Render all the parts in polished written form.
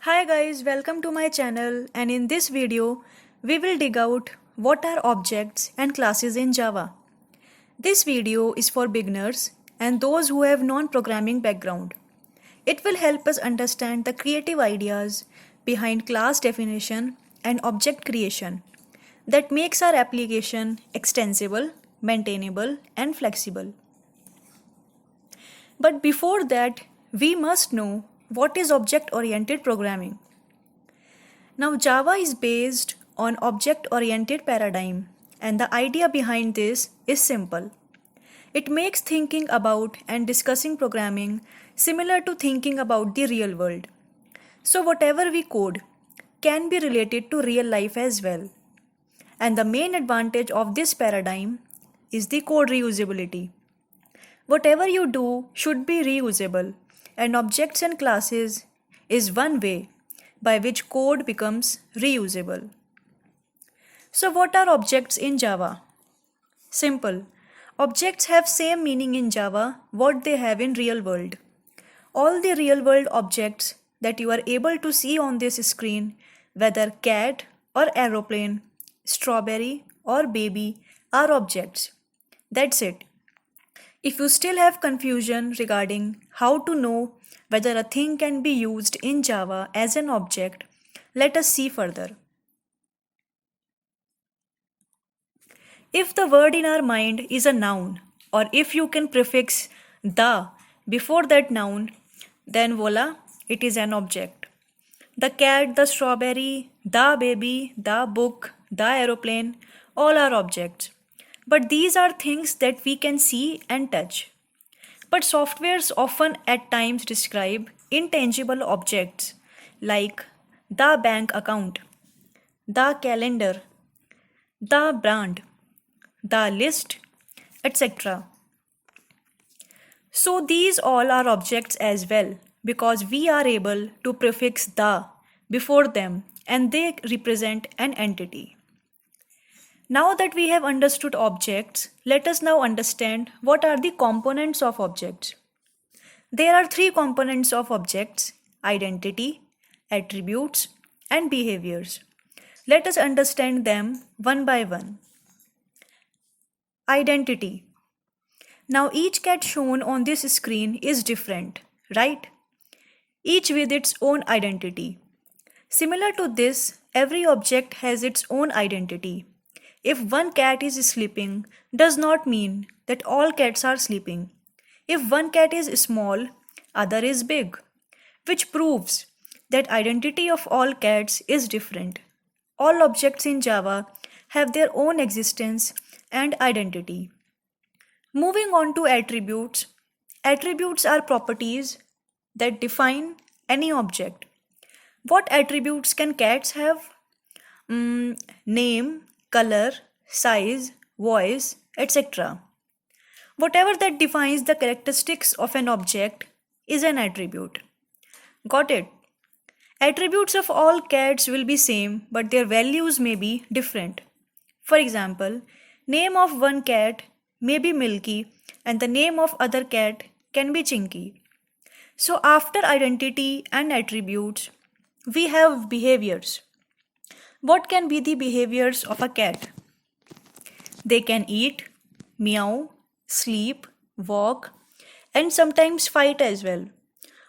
Hi guys, welcome to my channel, and in this video we will dig out what are objects and classes in Java. This video is for beginners and those who have non-programming background. It will help us understand the creative ideas behind class definition and object creation that makes our application extensible, maintainable and flexible. But before that, we must know what is object-oriented programming. Now Java is based on object-oriented paradigm, and the idea behind this is simple. It makes thinking about and discussing programming similar to thinking about the real world. So whatever we code can be related to real life as well. And the main advantage of this paradigm is the code reusability. Whatever you do should be reusable, and objects and classes is one way by which code becomes reusable. So what are objects in Java? Simple. Objects have same meaning in Java what they have in real world. All the real world objects that you are able to see on this screen, whether cat or aeroplane, strawberry or baby, are objects. That's it. If you still have confusion regarding how to know whether a thing can be used in Java as an object, let us see further. If the word in our mind is a noun, or if you can prefix the before that noun, then voila, it is an object. The cat, the strawberry, the baby, the book, the aeroplane, all are objects. But these are things that we can see and touch. But softwares often at times describe intangible objects like the bank account, the calendar, the brand, the list, etc. So these all are objects as well because we are able to prefix the before them and they represent an entity. Now that we have understood objects, let us now understand what are the components of objects. There are three components of objects: identity, attributes, and behaviors. Let us understand them one by one. Identity. Now each cat shown on this screen is different, right? Each with its own identity. Similar to this, every object has its own identity. If one cat is sleeping, does not mean that all cats are sleeping. If one cat is small, other is big, which proves that identity of all cats is different. All objects in Java have their own existence and identity. Moving on to attributes. Attributes are properties that define any object. What attributes can cats have? Name, color, size, voice, etc. Whatever that defines the characteristics of an object is an attribute. Got it? Attributes of all cats will be same, but their values may be different. For example, name of one cat may be Milky and the name of other cat can be Chinky. So after identity and attributes, we have behaviors. What can be the behaviors of a cat? They can eat, meow, sleep, walk, and sometimes fight as well.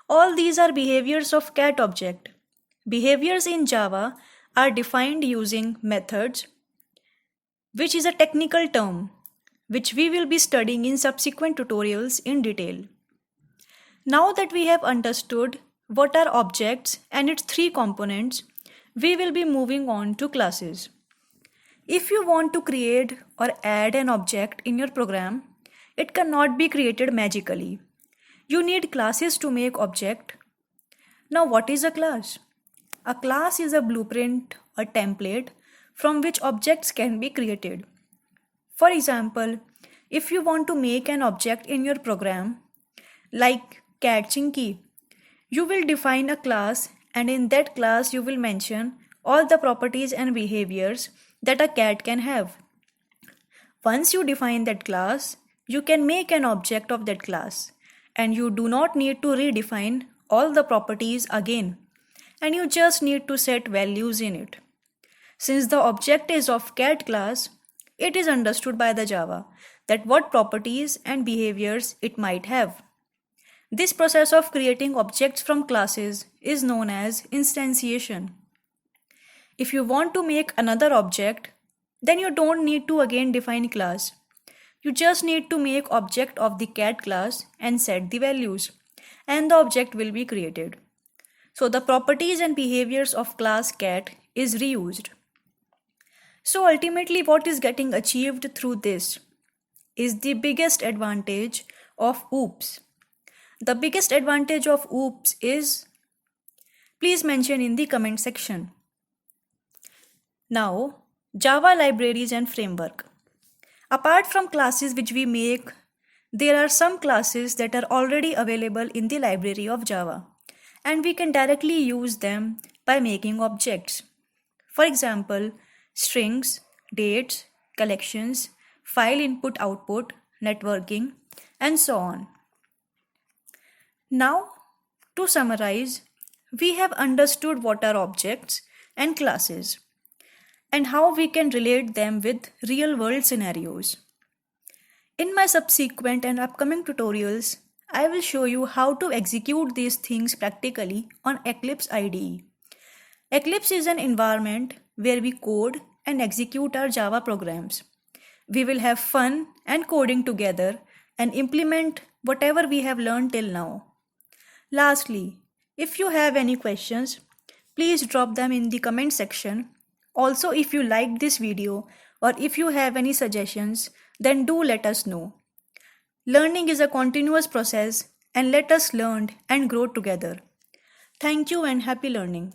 All these are behaviors of cat object. Behaviors in Java are defined using methods, which is a technical term, which we will be studying in subsequent tutorials in detail. Now that we have understood what are objects and its three components, we will be moving on to classes. If you want to create or add an object in your program, it cannot be created magically. You need classes to make object. Now what is a class? A class is a blueprint or template from which objects can be created. For example, if you want to make an object in your program, like cat Chinky, you will define a class and in that class you will mention all the properties and behaviors that a cat can have. Once you define that class, you can make an object of that class and you do not need to redefine all the properties again. and you just need to set values in it. Since the object is of cat class, it is understood by the Java that what properties and behaviors it might have. This process of creating objects from classes is known as instantiation. If you want to make another object, then you don't need to again define class. You just need to make object of the cat class and set the values, and the object will be created. So the properties and behaviors of class cat is reused. So ultimately what is getting achieved through this is the biggest advantage of OOPS. The biggest advantage of OOPS is, please mention in the comment section. Now, Java libraries and framework. Apart from classes which we make, there are some classes that are already available in the library of Java, and we can directly use them by making objects. For example, strings, dates, collections, file input output, networking, and so on. Now, to summarize, we have understood what are objects and classes, and how we can relate them with real-world scenarios. In my subsequent and upcoming tutorials, I will show you how to execute these things practically on Eclipse IDE. Eclipse is an environment where we code and execute our Java programs. We will have fun and coding together and implement whatever we have learned till now. Lastly, if you have any questions, please drop them in the comment section. Also, if you liked this video or if you have any suggestions, then do let us know. Learning is a continuous process, and let us learn and grow together. Thank you and happy learning.